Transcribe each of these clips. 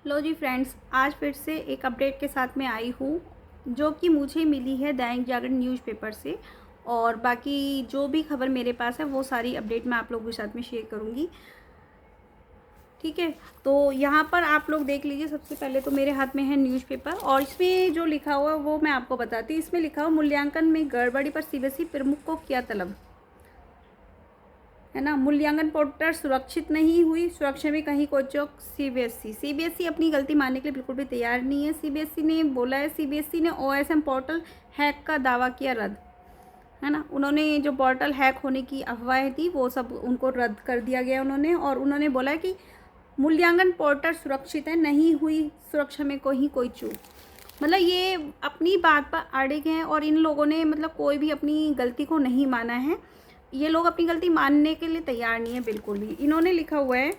लो जी friends, आज फिर से एक अपडेट के साथ में आई हूँ जो कि मुझे मिली है दैनिक जागरण न्यूज़पेपर से। और बाकी जो भी खबर मेरे पास है वो सारी अपडेट मैं आप लोगों के साथ में शेयर करूँगी। ठीक है, तो यहाँ पर आप लोग देख लीजिए। सबसे पहले तो मेरे हाथ में है न्यूज़पेपर और इसमें जो लिखा हुआ है वो मैं आपको बताती हूँ। इसमें लिखा हुआ मूल्यांकन में गड़बड़ी पर सीबीएसई प्रमुख को किया तलब, है ना। मूल्यांकन पोर्टल सुरक्षित नहीं हुई, सुरक्षा में कहीं कोई चौक। सीबीएसई अपनी गलती मानने के लिए बिल्कुल भी तैयार नहीं है। सीबीएसई ने बोला है, सीबीएसई ने ओएसएम पोर्टल हैक का दावा किया रद्द, है ना। उन्होंने जो पोर्टल हैक होने की अफवाहें थी वो सब उनको रद्द कर दिया गया उन्होंने। और उन्होंने बोला है कि मूल्यांकन पोर्टल सुरक्षित है, नहीं हुई सुरक्षा में कोई चूक। मतलब ये अपनी बात पर अड़िग हैं और इन लोगों ने मतलब कोई भी अपनी गलती को नहीं माना है। ये लोग अपनी गलती मानने के लिए तैयार नहीं है बिल्कुल भी। इन्होंने लिखा हुआ है,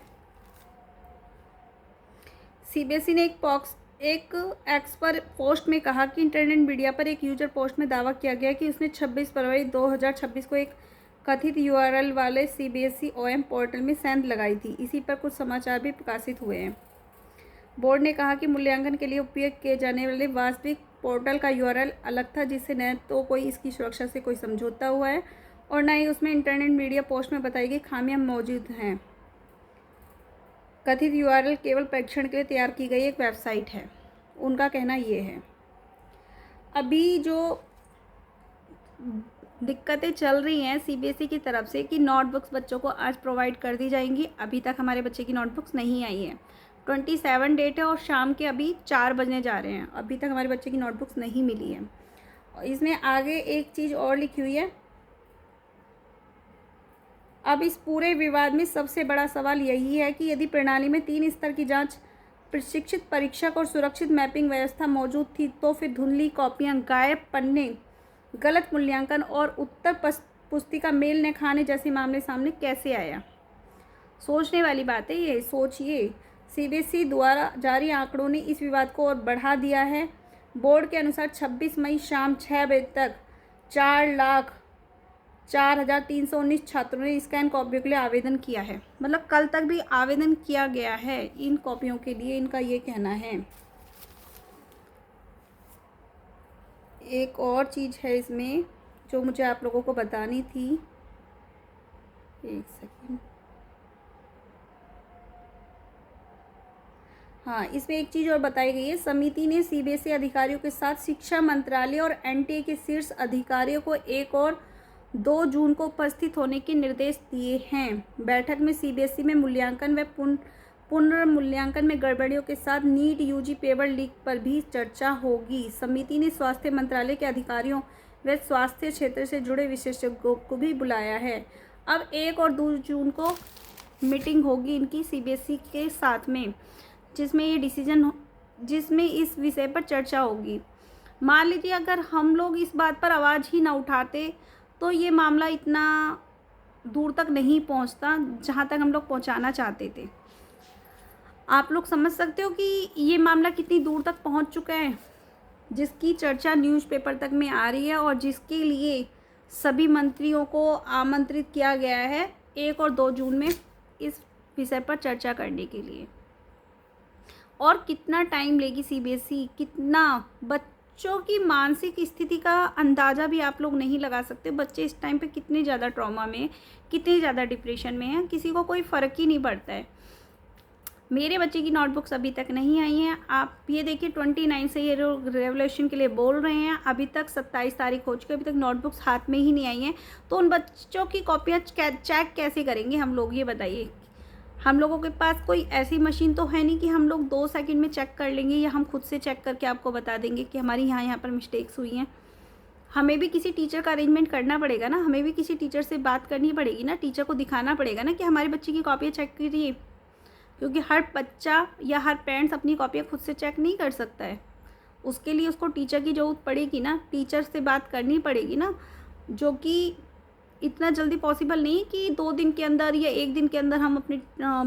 सीबीएसई ने एक एक्स पर पोस्ट में कहा कि इंटरनेट मीडिया पर एक यूजर पोस्ट में दावा किया गया कि उसने 26 फरवरी 2026 को एक कथित यूआरएल वाले सीबीएसई ओएम पोर्टल में सेंध लगाई थी। इसी पर कुछ समाचार भी प्रकाशित हुए हैं। बोर्ड ने कहा कि मूल्यांकन के लिए उपयोग किए जाने वाले वास्तविक पोर्टल का यूआरएल अलग था, जिससे न तो कोई इसकी सुरक्षा से कोई समझौता हुआ है और न ही उसमें इंटरनेट मीडिया पोस्ट में बताई गई खामियां मौजूद हैं। कथित यूआरएल केवल परीक्षण के लिए तैयार की गई एक वेबसाइट है, उनका कहना ये है। अभी जो दिक्कतें चल रही हैं सीबीएसई की तरफ से कि नोटबुक्स बच्चों को आज प्रोवाइड कर दी जाएंगी, अभी तक हमारे बच्चे की नोटबुक्स नहीं आई है। 27 डेट है और शाम के अभी 4 बजने जा रहे हैं, अभी तक हमारे बच्चे की नोटबुक्स नहीं मिली है। और इसमें आगे एक चीज़ और लिखी हुई है। अब इस पूरे विवाद में सबसे बड़ा सवाल यही है कि यदि प्रणाली में 3 स्तर की जांच, प्रशिक्षित परीक्षक और सुरक्षित मैपिंग व्यवस्था मौजूद थी, तो फिर धुंधली कॉपियां, गायब पन्ने, गलत मूल्यांकन और उत्तर पुस्तिका मेल न खाने जैसे मामले सामने कैसे आया। सोचने वाली बात है ये। सोचिए, सीबीएसई द्वारा जारी आंकड़ों ने इस विवाद को और बढ़ा दिया है। बोर्ड के अनुसार 26 मई शाम 6 बजे तक 4,04,319 छात्रों ने स्कैन कॉपियों के लिए आवेदन किया है। मतलब कल तक भी आवेदन किया गया है इन कॉपियों के लिए, इनका ये कहना है। एक और चीज़ है इसमें जो मुझे आप लोगों को बतानी थी, एक सेकेंड। हाँ, इसमें एक चीज़ और बताई गई है। समिति ने सीबीएसई अधिकारियों के साथ शिक्षा मंत्रालय और एनटीए के शीर्ष अधिकारियों को 1 और 2 जून को उपस्थित होने के निर्देश दिए हैं। बैठक में सीबीएसई में मूल्यांकन व पुनर्मूल्यांकन में गड़बड़ियों के साथ नीट यूजी पेपर लीक पर भी चर्चा होगी। समिति ने स्वास्थ्य मंत्रालय के अधिकारियों व स्वास्थ्य क्षेत्र से जुड़े विशेषज्ञों को भी बुलाया है। अब 1 और 2 जून को मीटिंग होगी इनकी सीबीएसई के साथ में, जिसमें इस विषय पर चर्चा होगी। मान लीजिए अगर हम लोग इस बात पर आवाज़ ही ना उठाते तो ये मामला इतना दूर तक नहीं पहुंचता जहां तक हम लोग पहुंचाना चाहते थे। आप लोग समझ सकते हो कि ये मामला कितनी दूर तक पहुंच चुका है, जिसकी चर्चा न्यूज़पेपर तक में आ रही है और जिसके लिए सभी मंत्रियों को आमंत्रित किया गया है 1 और 2 जून में इस विषय पर चर्चा करने के लिए। और कितना टाइम लेगी सीबीएसई, कितना बच्चों की मानसिक स्थिति का अंदाज़ा भी आप लोग नहीं लगा सकते। बच्चे इस टाइम पे कितने ज़्यादा ट्रॉमा में, कितने ज़्यादा डिप्रेशन में हैं, किसी को कोई फ़र्क ही नहीं पड़ता है। मेरे बच्चे की नोटबुक्स अभी तक नहीं आई हैं। आप ये देखिए 29 से ये लोग रेवोल्यूशन के लिए बोल रहे हैं, अभी तक 27 तारीख हो चुकी है, अभी तक नोटबुक्स हाथ में ही नहीं आई हैं। तो उन बच्चों की कॉपियाँ चेक कैसे करेंगे हम लोग, ये बताइए। हम लोगों के पास कोई ऐसी मशीन तो है नहीं कि हम लोग 2 सेकंड में चेक कर लेंगे या हम खुद से चेक करके आपको बता देंगे कि हमारी यहाँ पर मिस्टेक्स हुई हैं। हमें भी किसी टीचर का अरेंजमेंट करना पड़ेगा ना, हमें भी किसी टीचर से बात करनी पड़ेगी ना, टीचर को दिखाना पड़ेगा ना कि हमारे बच्चे की कॉपियाँ चेक करिए। क्योंकि हर बच्चा या हर पेरेंट्स अपनी कॉपियाँ खुद से चेक नहीं कर सकता है। उसके लिए उसको टीचर की ज़रूरत पड़ेगी ना, टीचर से बात करनी पड़ेगी ना, जो कि इतना जल्दी पॉसिबल नहीं कि 2 दिन के अंदर या 1 दिन के अंदर हम अपनी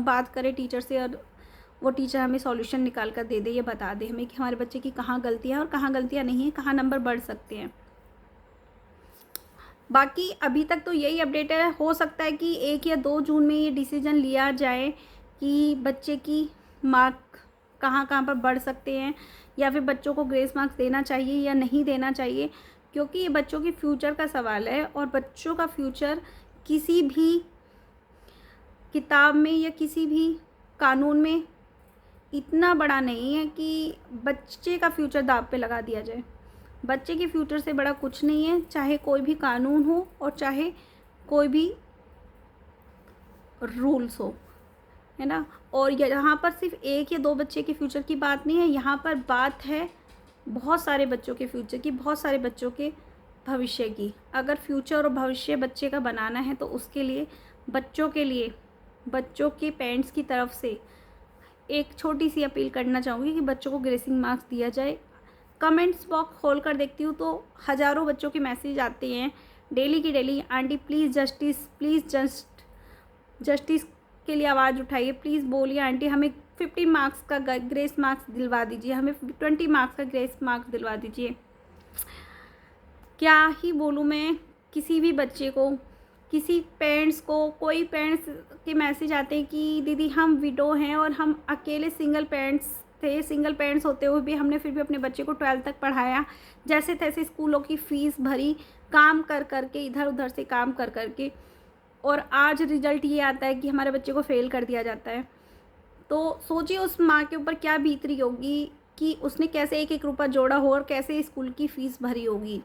बात करें टीचर से और वो टीचर हमें सॉल्यूशन निकाल कर दे दे या बता दे हमें कि हमारे बच्चे की कहाँ गलतियाँ हैं और कहाँ गलतियाँ नहीं हैं, कहाँ नंबर बढ़ सकते हैं। बाकी अभी तक तो यही अपडेट है। हो सकता है कि 1 या 2 जून में ये डिसीजन लिया जाए कि बच्चे की मार्क कहाँ कहाँ पर बढ़ सकते हैं, या फिर बच्चों को ग्रेस मार्क्स देना चाहिए या नहीं देना चाहिए, क्योंकि ये बच्चों की फ्यूचर का सवाल है। और बच्चों का फ्यूचर किसी भी किताब में या किसी भी कानून में इतना बड़ा नहीं है कि बच्चे का फ्यूचर दांव पे लगा दिया जाए। बच्चे के फ्यूचर से बड़ा कुछ नहीं है, चाहे कोई भी कानून हो और चाहे कोई भी रूल्स हो, है ना। और यहाँ पर सिर्फ एक या दो बच्चे के फ्यूचर की बात नहीं है, यहाँ पर बात है बहुत सारे बच्चों के फ्यूचर की, बहुत सारे बच्चों के भविष्य की। अगर फ्यूचर और भविष्य बच्चे का बनाना है तो उसके लिए बच्चों के लिए बच्चों के पेरेंट्स की तरफ से एक छोटी सी अपील करना चाहूँगी कि बच्चों को ग्रेसिंग मार्क्स दिया जाए। कमेंट्स बॉक्स खोल कर देखती हूँ तो हज़ारों बच्चों के मैसेज आते हैं डेली की daily, aunty please justice, please justice के लिए आवाज़ उठाइए, प्लीज़ बोलिए आंटी हमें 15 मार्क्स का ग्रेस मार्क्स दिलवा दीजिए, हमें 20 मार्क्स का ग्रेस मार्क्स दिलवा दीजिए। क्या ही बोलूँ मैं, किसी भी बच्चे को, किसी पेरेंट्स को, कोई पेरेंट्स के मैसेज आते हैं कि दीदी हम विडो हैं और हम अकेले सिंगल पेरेंट्स होते हुए भी हमने फिर भी अपने बच्चे को 12th तक पढ़ाया, जैसे तैसे स्कूलों की फ़ीस भरी, काम कर के, इधर उधर से काम कर के, और आज रिज़ल्ट ये आता है कि हमारे बच्चे को फ़ेल कर दिया जाता है। तो सोचिए उस माँ के ऊपर क्या बीत रही होगी कि उसने कैसे एक एक रुपया जोड़ा हो और कैसे स्कूल की फ़ीस भरी होगी,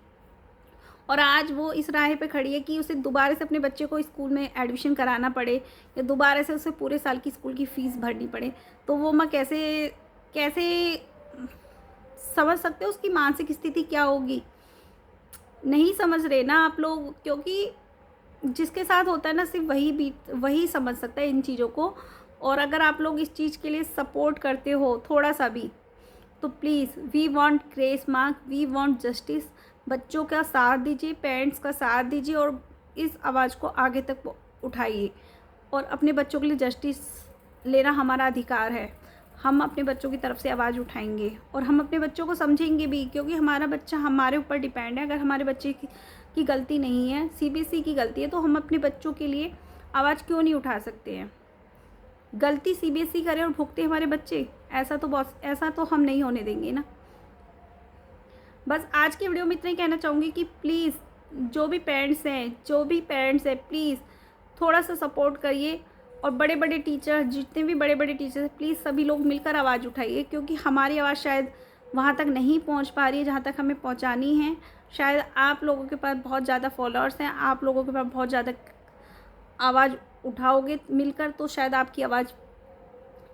और आज वो इस राह पे खड़ी है कि उसे दोबारा से अपने बच्चे को स्कूल में एडमिशन कराना पड़े या दोबारा से उसे पूरे साल की स्कूल की फ़ीस भरनी पड़े। तो वो माँ कैसे समझ सकते हो उसकी मानसिक स्थिति क्या होगी। नहीं समझ रहे ना आप लोग, क्योंकि जिसके साथ होता है ना सिर्फ वही समझ सकता है इन चीज़ों को। और अगर आप लोग इस चीज़ के लिए सपोर्ट करते हो थोड़ा सा भी, तो please we want grace mark, we want justice. बच्चों का साथ दीजिए, पेरेंट्स का साथ दीजिए और इस आवाज़ को आगे तक उठाइए। और अपने बच्चों के लिए जस्टिस लेना हमारा अधिकार है। हम अपने बच्चों की तरफ से आवाज़ उठाएंगे और हम अपने बच्चों को समझेंगे भी, क्योंकि हमारा बच्चा हमारे ऊपर डिपेंड है। अगर हमारे बच्चे की गलती नहीं है, सीबीएसई की गलती है, तो हम अपने बच्चों के लिए आवाज़ क्यों नहीं उठा सकते हैं। गलती सीबीएसई करे और भुगते हमारे बच्चे, ऐसा तो हम नहीं होने देंगे ना। बस आज की वीडियो में इतना ही कहना चाहूँगी कि प्लीज़ जो भी पेरेंट्स हैं प्लीज़ थोड़ा सा सपोर्ट करिए। और बड़े बड़े टीचर, जितने भी बड़े बड़े टीचर हैं, प्लीज़ सभी लोग मिलकर आवाज़ उठाइए, क्योंकि हमारी आवाज़ शायद वहाँ तक नहीं पहुँच पा रही है जहाँ तक हमें पहुँचानी है। शायद आप लोगों के पास बहुत ज़्यादा फॉलोअर्स हैं, आप लोगों के पास बहुत ज़्यादा आवाज़ उठाओगे मिलकर, तो शायद आपकी आवाज़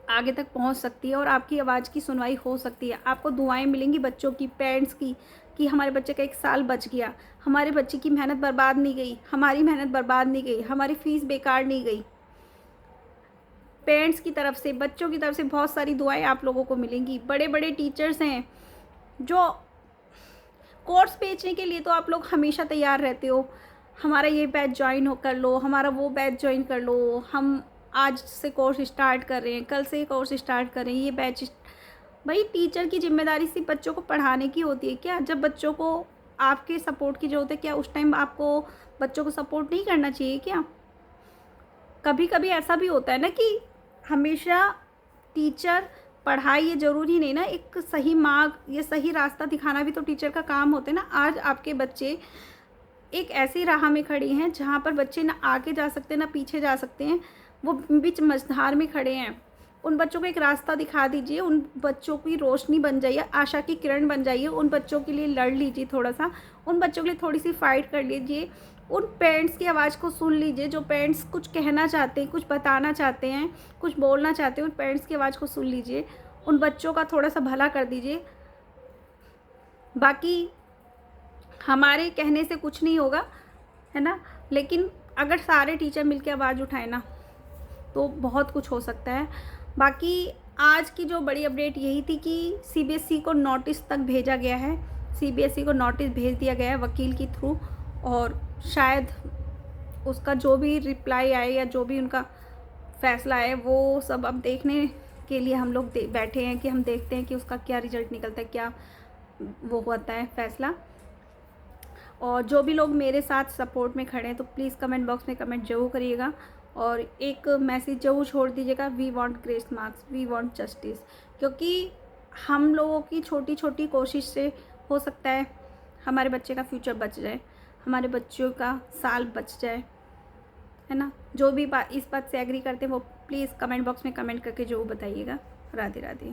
आगे तक पहुंच सकती है और आपकी आवाज़ की सुनवाई हो सकती है। आपको दुआएं मिलेंगी बच्चों की, पेरेंट्स की, कि हमारे बच्चे का 1 साल बच गया, हमारे बच्चे की मेहनत बर्बाद नहीं गई, हमारी मेहनत बर्बाद नहीं गई, हमारी फ़ीस बेकार नहीं गई। पेरेंट्स की तरफ से, बच्चों की तरफ से बहुत सारी दुआएं आप लोगों को मिलेंगी। बड़े बड़े टीचर्स हैं जो कोर्स बेचने के लिए तो आप लोग हमेशा तैयार रहते हो, हमारा ये बैच ज्वाइन कर लो, हमारा वो बैच ज्वाइन कर लो, हम आज से कोर्स स्टार्ट कर रहे हैं, कल से कोर्स स्टार्ट कर रहे हैं, ये बैच। भाई टीचर की जिम्मेदारी सिर्फ बच्चों को पढ़ाने की होती है क्या? जब बच्चों को आपके सपोर्ट की ज़रूरत है, क्या उस टाइम आपको बच्चों को सपोर्ट नहीं करना चाहिए क्या? कभी कभी ऐसा भी होता है ना कि हमेशा टीचर पढ़ाई, ये ज़रूरी नहीं ना, एक सही मार्ग, ये सही रास्ता दिखाना भी तो टीचर का काम होता है ना। आज आपके बच्चे एक ऐसी राह में खड़े हैं जहाँ पर बच्चे ना आगे जा सकते हैं ना पीछे जा सकते हैं, वो बीच मझधार में खड़े हैं। उन बच्चों को एक रास्ता दिखा दीजिए, उन बच्चों की रोशनी बन जाइए, आशा की किरण बन जाइए, उन बच्चों के लिए लड़ लीजिए थोड़ा सा, उन बच्चों के लिए थोड़ी सी फाइट कर लीजिए, उन पेरेंट्स की आवाज़ को सुन लीजिए जो पेरेंट्स कुछ कहना चाहते हैं, कुछ बताना चाहते हैं, कुछ बोलना चाहते हैं, उन पेरेंट्स की आवाज़ को सुन लीजिए, उन बच्चों का थोड़ा सा भला कर दीजिए। बाकी हमारे कहने से कुछ नहीं होगा, है ना, लेकिन अगर सारे टीचर मिलकर आवाज़ उठाए ना तो बहुत कुछ हो सकता है। बाकी आज की जो बड़ी अपडेट यही थी कि सीबीएसई को नोटिस तक भेजा गया है, सीबीएसई को नोटिस भेज दिया गया है वकील के थ्रू, और शायद उसका जो भी रिप्लाई आए या जो भी उनका फ़ैसला है वो सब अब देखने के लिए हम लोग बैठे हैं कि हम देखते हैं कि उसका क्या रिज़ल्ट निकलता है, क्या वो होता है फ़ैसला। और जो भी लोग मेरे साथ सपोर्ट में खड़े हैं तो प्लीज़ कमेंट बॉक्स में कमेंट जरूर करिएगा और एक मैसेज जरूर छोड़ दीजिएगा, we want grace marks, we want justice, क्योंकि हम लोगों की छोटी छोटी कोशिश से हो सकता है हमारे बच्चे का फ्यूचर बच जाए, हमारे बच्चों का साल बच जाए, है ना। जो भी इस बात से एग्री करते हैं वो प्लीज़ कमेंट बॉक्स में कमेंट करके ज़रूर बताइएगा। राधे राधे।